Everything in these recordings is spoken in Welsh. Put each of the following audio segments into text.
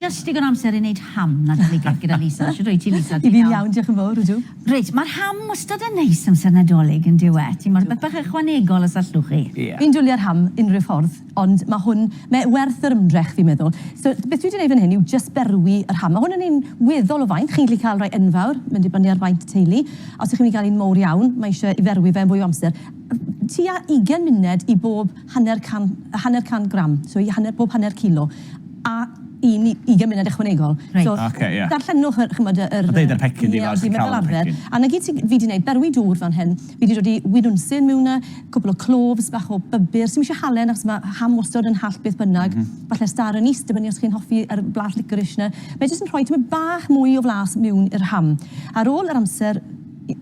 Just digon amser i wneud ham Nadolig gyda Lisa. Siwr roi ti Lisa. I fi'n iawn, diolch yn fawr, ydw. Reit, mae'r ham wastad yn neis amser Nadolig yn diwet. Mae'r beth bach ychwanegol as allwch chi. Fi'n dwlu ar ham unrhyw ffordd, ond mae werth yr ymdrech fi'n meddwl. So, beth dwi wedi gwneud fan hyn yw just berwi yr ham. Mae hwn yn un weddol o faint. Chi'n gallu cael rai enfawr, mynd i bynnu ar faint y teulu. Os ydych chi'n cael un mowr iawn, mae eisiau i ferwi fe yn fwy o amser. Tua 20 munud i bob hanner can gram, so i bob hanner kilo, a 20 munud ychwanegol. So, darllenwch chymod yr... Deud yr pecyn di fel sy'n cael yr pecyn. A na gyd fi wedi gwneud, berwi dŵr fan hyn. Fi wedi dod i wynwnsyn mewn cwbl o cloves, bach o bybur, sy'n eisiau halen, achos mae ham wastad yn hall beth bynnag. Falle star yn is, dibynnu os chi'n hoffi yr blas licorice na. Mae jyst yn rhoi bach mwy o flas mewn i'r ham. Ar ôl yr amser,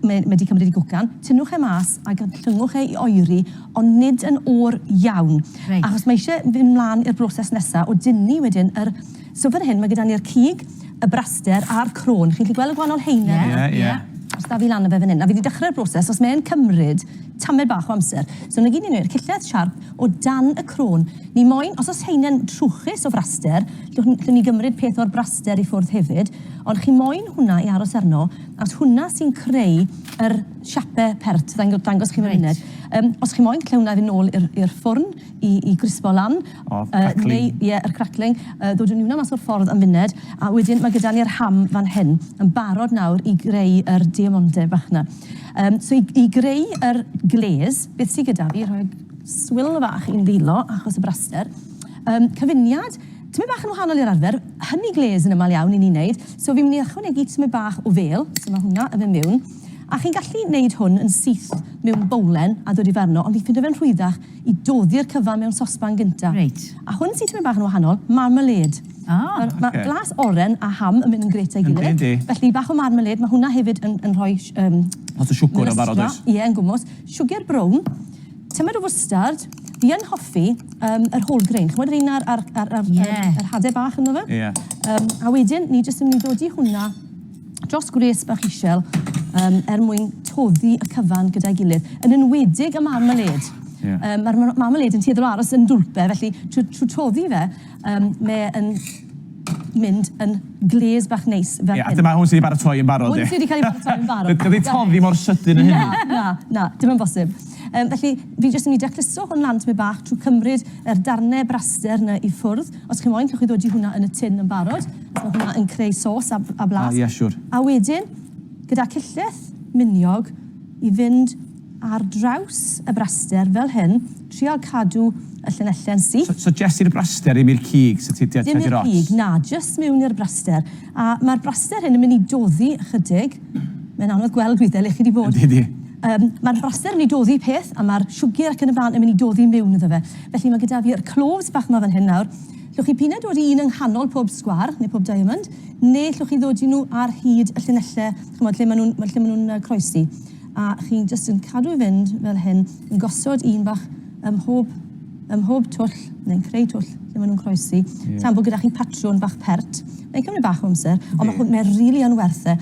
mae wedi cymryd i gwcan, tynnwch e mas a gyllwngwch e i oeri, ond nid yn o'r iawn. Achos mae eisiau fynd mlaen i'r broses nesaf o dynnu wedyn yr... So fan hyn, mae gyda ni'r cig, y braster a'r crôn. Chi'n gallu gweld y gwahanol heine? Os da fi lan o fe fan hyn. A fi wedi dechrau'r broses, os mae'n cymryd tamed bach o amser. So na gyd ni'n gwneud, cilledd siarp o dan y crôn. Ni moyn, os heine'n trwchus o fraster, llwn ni gymryd peth o'r braster i ffwrdd hefyd, ond chi moyn hwnna i aros arno, as hwnna sy'n creu yr siapau pert, dangos chi mewn uned. Os chi moyn, lle hwnna fynd nôl i'r ffwrn i grisbo lan. Crackling. Yr crackling. Dod yn hwnna mas o'r ffordd am funed. A wedyn mae gyda ni'r ham fan hyn yn barod nawr i greu yr diamondau bach na. So i greu yr gles, beth sydd gyda fi, rhoi swill fach i'n ddilo achos y braster. Cyfuniad, tymed bach yn wahanol i'r arfer, hynny gles yn ymal iawn i ni'n neud. So fi'n mynd i ychwanegu tymed bach o fel, so mae hwnna yn mynd mewn. A chi'n gallu wneud hwn yn syth mewn bowlen a dod i ferno, ond fi ffindo fe'n rhwyddach i doddi'r cyfan mewn sosban gynta. A hwn sy'n tymed bach yn wahanol, marmalade. Mae glas oren a ham yn mynd yn gret a'i gilydd. Felly bach o marmalade, mae hwnna hefyd yn rhoi... Lot o siwgr yn barod oes? Ie, yn gwmws. Siwgr brown, tymed o fwstard, fi yn hoffi yr whole grain. Chymod yr un ar hadau bach yno fe? A wedyn, ni jyst yn mynd i dod i hwnna dros gwres bach isiel mwyn toddi y cyfan gyda'i gilydd. Yn enwedig y marmalade. Mae'r marmalade yn tueddol aros yn dwlpe, felly trwy toddi fe, mae'n mynd yn gles bach neis. A dyma hwn sydd wedi baratoi yn barod. Hwn sydd wedi cael ei baratoi yn barod. Dydy toddi mor sydyn yn hyn? Na, dim yn bosib. Felly, fi jyst yn mynd i decluso hwn lan tymed bach trwy cymryd yr darnau braster yna i ffwrdd. Os chi'n moyn, llwch chi ddod i hwnna yn y tin yn barod. Mae hwnna yn creu sos a blas. A wedyn, gyda cylleth miniog i fynd ar draws y braster fel hyn, trial cadw y llynelle'n syth. So just i'r braster, dim i'r cig sy'n ti dim i'r cig, na, just mewn i'r braster. A mae'r braster hyn yn mynd i doddi ychydig. Mae'n anodd gweld gwyddel eich chi wedi bod. Mae'r braster yn mynd i doddi peth, a mae'r siwgr ac yn y blaen yn mynd i doddi mewn iddo fe. Felly mae gyda fi'r cloves bach yma fan hyn nawr. Llwch chi pina dod i un yng nghanol pob sgwar, neu pob diamond, neu llwch chi ddod i nhw ar hyd y llynellau, lle maen nhw'n croesi. A chi'n jyst yn cadw i fynd fel hyn, yn gosod un bach ym mhob twll, neu'n creu twll lle maen nhw'n croesi, tan bod gyda chi patrwn bach pert. Mae'n cymryd bach o amser, ond mae'n rili anwerth e.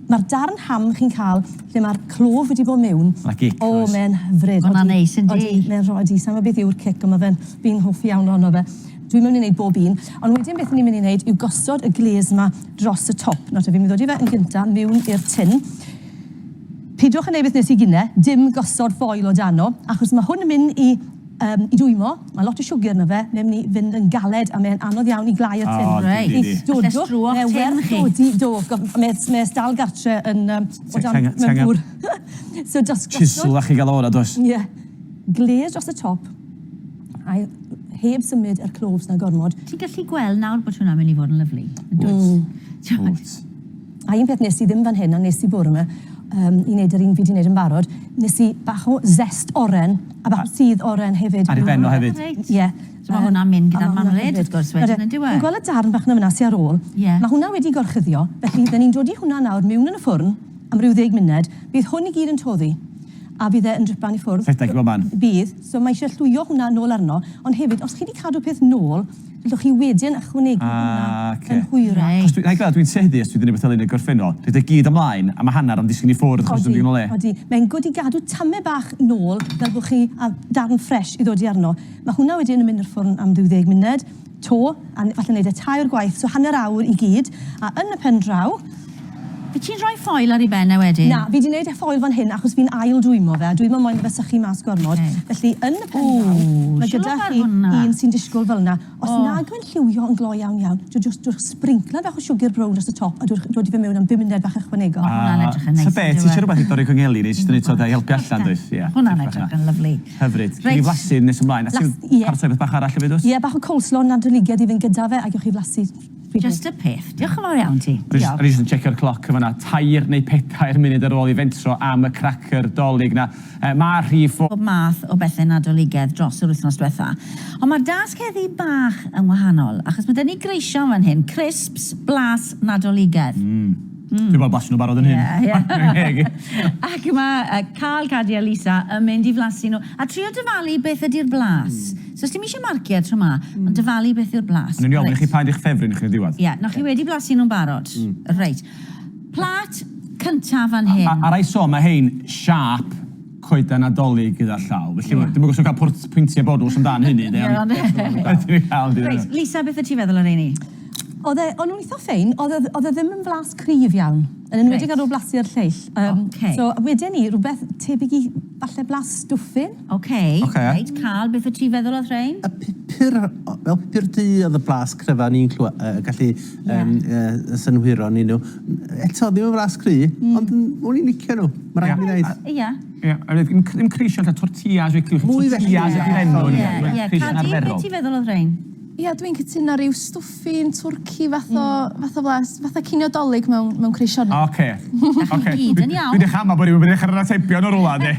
Mae'r darn ham chi'n cael, lle mae'r clof wedi bod mewn, mae'n hyfryd. Mae'n neis yn di. Mae'n rodi, sa'n beth yw'r cic, ond fi'n hoffi iawn ono fe. Dwi'n mynd i wneud bob un, ond wedyn beth ni'n mynd i wneud yw gosod y gles yma dros y top. Nawr, fi'n mynd i ddod i fe yn gyntaf mewn i'r tin. Pidwch yn neud beth nes i gynne, dim gosod ffoil o dano, achos mae hwn yn mynd i dwymo, mae lot o siwgr yna fe, mae'n mynd i fynd yn galed a mae'n anodd iawn i glai y tin. Mae'n dal gartre yn bwr. Chisel a chi gael o'r dos. Ie. Gles dros y top, a heb symud yr cloves na gormod. Ti'n gallu gweld nawr bod hwnna'n mynd i fod yn lyflu? A un peth nes i ddim fan hyn, a nes i bwr yma, i wneud yr un fi wedi wneud yn barod, nes i bach o zest oren, a bach o sydd oren hefyd. Ar ei ben o hefyd? Ie. So mae hwnna'n mynd gyda'r marmalade, wrth gwrs, wedyn yn diwedd. Yn gweld y darn bach na fyna sy'n ar ôl, mae hwnna wedi gorchuddio, felly dyn ni'n dod i hwnna nawr mewn yn y ffwrn am ryw 10 munud, bydd hwn i gyd yn toddi, a bydd e yn dripan i ffwrdd. Rhedeg fel man. Bydd, so mae eisiau llwio hwnna nôl arno, ond hefyd, os chi wedi cadw peth nôl, llwch chi wedyn ychwanegu hwnna yn hwyrach. Dwi'n seddu os dwi wedi gwneud yn y gorffennol. Rydw i gyd ymlaen, a mae hanner am disgyn i ffwrdd achos dwi'n ddigon o le. Odi, mae'n gwyd i gadw tamed bach nôl fel bod chi darn ffres i ddod i arno. Mae hwnna wedyn yn mynd i'r ffwrn am 20 munud. to, a falle wneud y tair gwaith, so hanner awr I gyd, a yn y pen draw, By ti'n rhoi ffoil ar ei ben wedyn? na, fi di wneud y ffoil fan hyn achos fi'n ail dwymo fe, a dwymo moyn fe sychu mas gormod. Felly, yn y pen draw, mae gyda chi un sy'n disgwyl fel yna. Os nag yw'n lliwio yn glo iawn iawn, dwi'n sprinkler bach o sugar brown dros y top, a dwi'n dod I fe mewn am 5 munud bach ychwanegol. Hwna'n edrych yn neis. So be, ti eisiau rhywbeth I dorri cwngeli ni, jyst yn ei helpu allan, dweud? Hwna'n edrych yn lyflu. Hyfryd. Chi'n I flasu nes ymlaen, a ti'n paratoi beth bach arall y fydws? Ie, bach o coleslaw nadoligedd I fynd gyda fe, a gewch chi flasu. Just a peth. Diolch yn fawr iawn ti. Rwy'n jyst yn checio'r cloc yma na, 2 neu 4 munud ar ôl I fentro am y cracker dolig na. Mae rhif o... Bob math o bethau nadoligedd dros yr wythnos diwetha. Ond mae'r dasgeddi bach yn wahanol, achos mae dyn ni greision fan hyn, crisps, blas, nadoligedd. Dwi'n bod blasu nhw barod yn hyn. Ac mae Carl, Cadi a Lisa yn mynd I flasu nhw. A trio dyfalu beth ydy'r blas. So os dim eisiau marciad tro ma, ond dyfalu beth yw'r blas. Yn iawn, chi paid i'ch ffefryn chi'n diwedd. Ie, na chi wedi blasu nhw'n barod. Reit. Plat cyntaf fan hyn. A rai so, mae hein siap coeden nadolig gyda llaw. Felly, dim yn gwybod cael pwyntiau bodws amdan hynny. Reit, Lisa, beth y ti feddwl o'r ein? O'n nhw'n eitha ffein, oedd e ddim yn flas cryf iawn, yn enwedig ar ôl blasu'r lleill. So, wedyn ni, rhywbeth tebyg I falle blas stwffyn. Reit, Carl, beth y ti feddwl o'r ein? Y pupur, fel pupur du oedd y blas cryfa ni'n gallu synhwyro ni nhw. Eto, ddim yn blas cry, ond o'n i'n licio nhw. Mae rhaid i wneud. Ie. Ddim creisio tortillas o'i clywch. Tortillas ydy'r enw ni. Cadi, beth ti feddwl o'r ein? Ia, dwi'n cytuno ryw stwffin twrci fath o blas, fath o cinio dolig mewn creisionon. Oce. Gyd yn iawn. Dwi'n eich ama bod ni'n mynd eich atebion o'r rwla, di.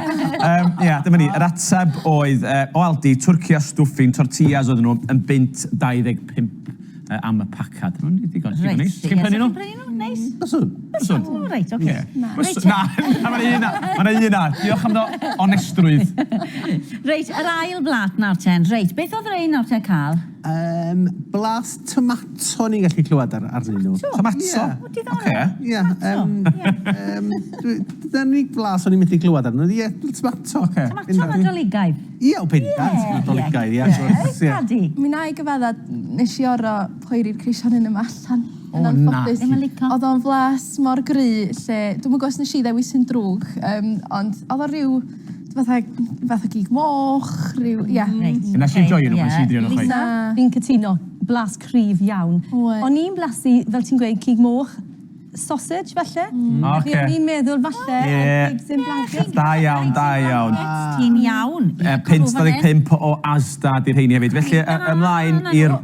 Ia, dyma ni, yr ateb oedd o Aldi, twrci a stwffin, tortillas oedden nhw yn bint 25 am y pacad. Mae'n digon neis. Chi'n prynu nhw? Neis. Byswn. Reit, oce. Na, mae'n un na. Diolch am ddo onestrwydd. Reit, yr ail blat nawr ten. Reit, beth oedd yr ein nawr ten cael? Blas tomato ni'n gallu clywed arnyn nhw. Tomato? Ie. Dyna ni blas o'n i'n mynd I clywed arnyn nhw. Ie, tomato. Tomato nadoligaidd. Ie, o bendant. Nadoligaidd, ie. Cadi. Mi na I gyfadda, nes I oro poeri'r creisionon yma allan. O na. Oedd o'n flas mor gry, lle, dwi'n gwybod nes I ddewis yn drwg, ond oedd o ryw, fatha gig moch, ryw, ia. Yna sy'n joio nhw pan sy'n dio nhw chwaith. Fi'n cytuno, blas cryf iawn. O'n i'n blasu, fel ti'n gweud, cig moch, sausage falle. O'n i'n meddwl falle. Da iawn. Ti'n iawn. 55 o Asda di'r heini hefyd. Felly ymlaen i'r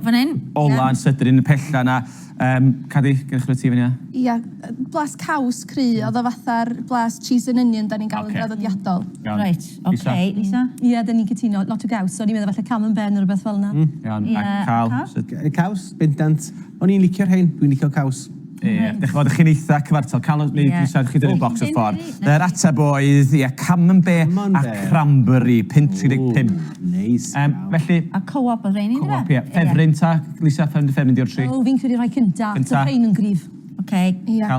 ola yn sydyn yn pella na. Cadi, gennych chi ti fan ia? Ia, blas caws cry, oedd o fatha'r blas cheese and onion da ni'n gael yn draddodiadol. Reit, oce, Lisa? Ie, da ni'n cytuno, lot o gaws. O'n i'n meddwl falle camembert neu rhywbeth fel yna. Iawn, a Carl? Caws, bendant. O'n i'n licio'r hein, dwi'n licio caws. Dych chi'n chi'n eitha cyfartal. Carl, neu chi dynnu'r bocs o'r ffordd. Yr ateb oedd, camembert a cranberry, 5.35. Neis. Felly... A co-op oedd rhain i ni fe? Ffefryn ta, Lisa, ffefryn di'r tri. O, fi'n credu rhai cynta, so rhain yn gryf. Oce.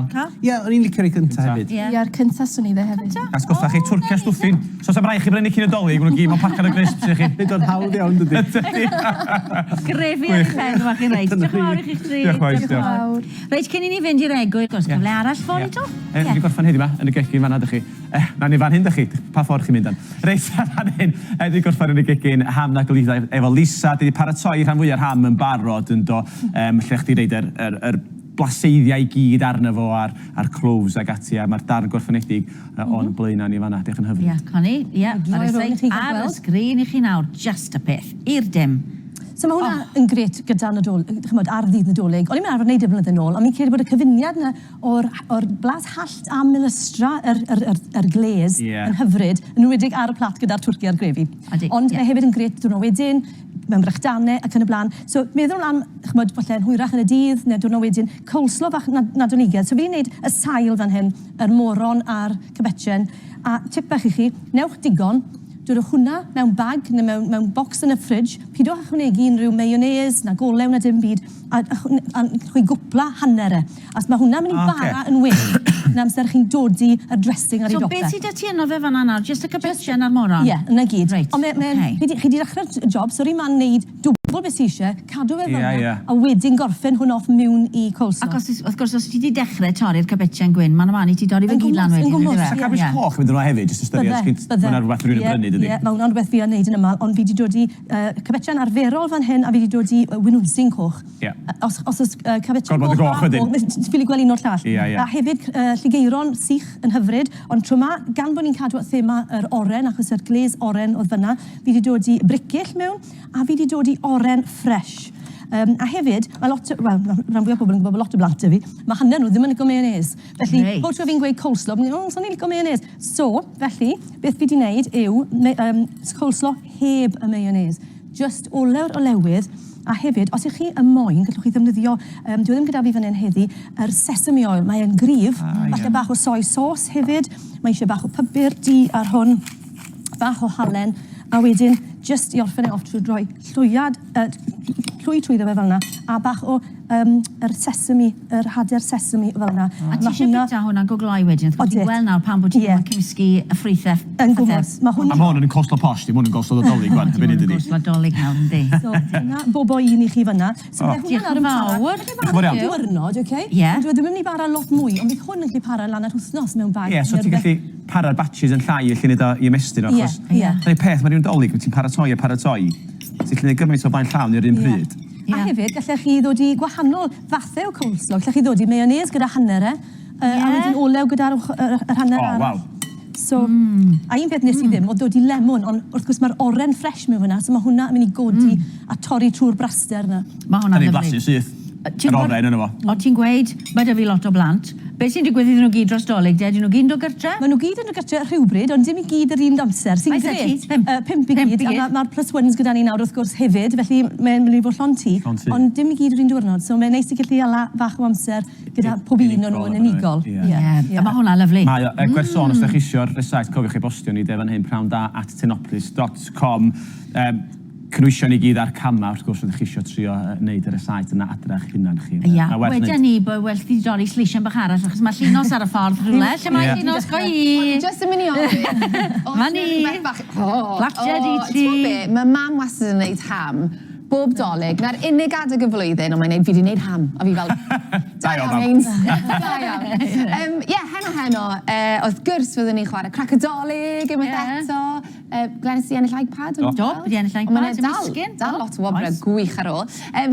Carl? Ie, o'n i'n licio'r ei cynta hefyd. Ia'r cynta swn I dde hefyd. Asgwrtha chi twrci a stwffin. So sam rai chi brynu cyn y dolyg, nhw'n gyd mewn pacan o grisps i chi. Nid o'n hawdd iawn, dydy. Grefi ar eich pen fach i'n reit. Diolch yn fawr I chi'ch tri. Diolch fawr. Reit, cyn I ni fynd i'r egwyl, os gyfle arall ffôn I to? Ni'n gorffan hyn yma, yn y gegin fanna dych chi. Na ni fan hyn dych chi, pa ffordd chi'n mynd an. Reit, fan hyn, ni'n gorffan yn y gegin ham na gylidda efo Lisa. Di paratoi rhan fwyaf ham yn barod yn do. Lle chdi reid yr blaseiddiau I gyd arno fo a'r cloves ag ati, a mae'r darn gorffenedig o'n blaena ni fanna. Diolch yn hyfryd. Ie, Connie, ie. Ar y sgrin I chi nawr, just a peth, i'r dim. So mae hwnna yn gret gyda Nadolig, ar ddydd Nadolig. O'n i'n arfer wneud y blynyddoedd nôl, ond mi'n credu bod y cyfuniad yna o'r blas hallt a milustra, yr gles, yn hyfryd, yn wedig ar y plat gyda'r twrci a'r grefi. Ond mae hefyd yn gret diwrnod wedyn, mewn brechdannau ac yn y blaen. So meddwl am, falle, yn hwyrach yn y dydd, neu diwrnod wedyn, coleslaw fach nadoligedd. So fi'n gwneud y sail fan hyn, yr moron a'r cybetchen, a tip bach I chi, newch digon, dwrwch hwnna mewn bag neu mewn bocs yn y ffridge, pidwch ychwanegu unrhyw mayonnaise na golew na dim byd, a chwi gwpla hanner e. As mae hwnna'n mynd I bara yn well, yn amser chi'n dodi y dressing ar ei So dope. beth sydd ti yno fe fan'na nawr? Just y cybetchen a'r moron? Ie, yna gyd. Reit, Ond chi di dechrau'r job, so rhi ma'n neud Fel beth sy'n eisiau, cadw fe Ie, fyna, ie. a wedyn gorffen hwn off mewn i coleslaw. Ac wrth gwrs, os ti wedi dechrau torri'r cabetsia'n gwyn, mae'n man i ti dorri fe Yn gyd lan gwmws, wedyn. yn gwmws, yndyfe? Sa cabis coch yn mynd yno hefyd, jyst ystyried, mae'n rhywbeth rhywun yn brynu, dydy? Ie, mae hwnna'n rhywbeth fi yn neud yn yma, ond fi wedi dod i cabetsia'n arferol fan hyn, a fi wedi dod i winwnsyn coch. Ie. Os oes cabetsia'n Gormod o goch wedyn. ffili gweld un o'r llall. Ie, ie. A hefyd lligeiron sych yn hyfryd, ond tro ma, gan bod ni'n cadw at thema yr oren, achos yr gles oren oedd fyna, fi wedi dod i bricyll mewn, a fi wedi dod i oren ffresh. A hefyd, mae lot o, wel, rhan fwy o bobl yn gwybod lot o blant fi, mae hanner nhw ddim yn licio mayonnaise. Felly, bod tro fi'n gweud coleslaw, fi'n gwneud, sa'n ni'n licio mayonnaise. So, felly, beth fi wedi wneud yw coleslaw heb y mayonnaise. Just olewr o lewydd, a hefyd, os ych chi yn moyn, gallwch chi ddefnyddio, dwi ddim gyda fi fan hyn heddi, yr sesame oil, mae'n gryf, falle bach o soy sauce hefyd, mae eisiau bach o pybur di ar hwn, bach o halen, a wedyn, just i orffen e off trwy droi llwy trwyddo fe fel yna, a bach o yr sesame, yr hader sesame fel yna. A ti eisiau bita hwnna'n goglai wedyn? Wrth gwrs, ti'n gweld nawr pan bod ti'n cymysgu y ffrwythau. Yn gwmws. A mae hwn yn coleslaw posh, dim hwn yn coleslaw Nadolig, gwan, Dim ond yn coleslaw Nadolig nawr, yndi. So, dyna bobo un i chi fyna. So, Diolch yn fawr. Diwrnod, oce? Ie. Ond dwi'n mynd i bara lot mwy, ond bydd hwn yn gallu para lan ar wythnos mewn bai. Ie, so ti'n gallu para'r batches yn llai allu neud o i ymestyn, achos... Ie. Dyna'r peth, mae rhywun Nadolig, ti'n paratoi a paratoi. Ti'n gallu neud gymaint o bain llawn i'r un pryd. A hefyd, gallech chi ddod i gwahanol fathau o coleslaw. Gallech chi ddod i mayonnaise gyda hanner a wedyn olew gyda'r hanner arall. So, a un peth nes i ddim, oedd dod i lemon, ond wrth gwrs mae'r oren ffresh mewn fyna, so mae hwnna yn mynd i godi a torri trwy'r braster yna. Mae hwnna'n Dyna'n lyflu. blasu syth. Yr oren yna fo. O ti'n gweud, mae da fi lot o blant. Beth sy'n digwydd iddyn nhw gyd dros Dolig? Dyn nhw gyd yn dod gytre? Maen nhw gyd yn dod gytre rhywbryd, ond dim i gyd yr un amser. Sy'n Oes, gret. Pump? Pump i gyd. A mae'r plus ones gyda ni nawr wrth gwrs hefyd, felly mae'n mynd i fod llon ti. Ond dim i gyd yr un diwrnod. So mae'n neis i gallu ala fach o amser gyda pob un o'n nhw yn unigol. Ie. A mae hwnna'n lyflu. Mae o, gwerson, os ydych chi eisiau'r resight, cofiwch chi bostio ni defan hyn prawnda@tenoplis.com. Cynwysion ni gyd ar cama, wrth gwrs, ydych chi eisiau trio wneud y resight yna adrach hunan chi. Ia, wedyn ni bod well ti dorri slisio bach arall, achos mae Llinos ar y ffordd rhywle. Lle mae Llinos go i? Just yn mynd i ofyn. Ma ni. Blached i ti. Mae mam wastad yn gwneud ham. Bob Dolig, na'r unig adeg y flwyddyn, ond mae'n gwneud, fi wedi gwneud ham. A fi fel, da iawn. Da iawn. Ie, heno, oedd gwrs fyddwn ni'n chwarae Cracodolig unwaith eto. Glenys i ennill iPad? Do, wedi ennill iPad. Ond dal lot o wobre gwych ar ôl.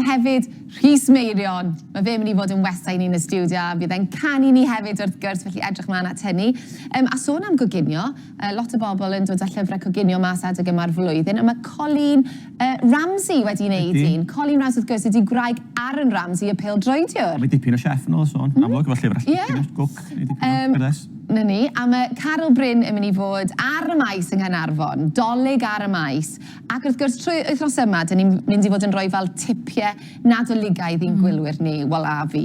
Hefyd, Rhys Meirion. Mae fe mynd i fod yn westai ni yn y studio. Bydd e'n canu ni hefyd wrth gwrs, felly edrych mlaen at hynny. A sôn am goginio, lot o bobl yn dod â llyfrau coginio mas adeg yma'r flwyddyn. A mae Colleen Ramsey wedi wneud un. Colleen Ramsey wrth gwrs ydi gwraig Aaron Ramsey y pêl-droediwr. Mae dipyn o chef yn ôl sôn. Amlwg, efo llyfr allan. Gwc, neu dipyn o gyrdes. Na ni, a mae Carol Bryn yn mynd i fod ar y maes yng Nghanarfon, Dolig ar y maes. Ac wrth gwrs, trwy wythnos yma, dyn ni'n mynd i fod yn rhoi fel tipiau nadoligaidd i'n gwylwyr ni, wel a fi.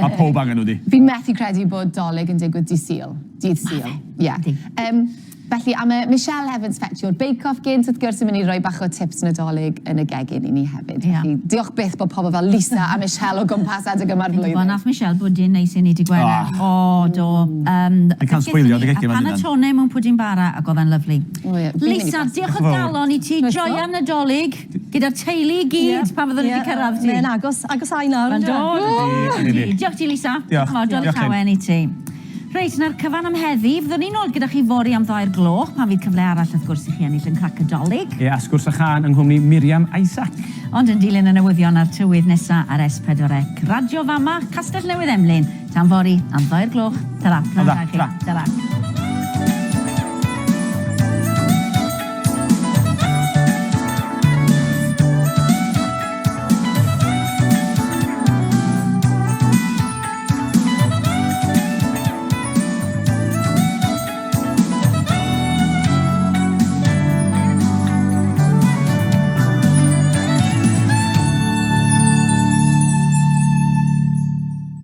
A pob angen nhw di. Fi'n methu credu bod Dolig yn digwydd dydd Sul. Ie. Felly, a mae Michelle Evans Fetio'r bake-off gynt, wrth gwrs yn mynd i roi bach o tips Nadolig yn y gegin i ni hefyd. Felly, diolch byth bod pobl fel Lisa a Michelle o gwmpas adeg yma'r flwyddyn. Nath Michelle bwdyn neis i ni di gweld. O, do. Ni can sbwylio, di gegin fan hynny. Panatone mewn pwdyn bara, ac oedd e'n lyflu. Lisa, diolch o galon i ti, joia Nadolig, gyda'r teulu i gyd, pan fyddwn ni wedi cyrraedd ti. Mae'n agos ai nawr. Diolch ti, Lisa. Diolch llawen i ti. Reit, na'r cyfan am heddi, fyddwn ni'n ôl gyda chi fori am 2:00 pan fydd cyfle arall wrth gwrs i chi ennill yn Cracodolig. Ie, a sgwrs a chan yng nghwmni Miriam Isaac. Ond yn dilyn y newyddion ar tywydd nesa ar S4C. Radio Fama, Castell Newydd Emlyn, tan fori am 2:00. Tara. Tara.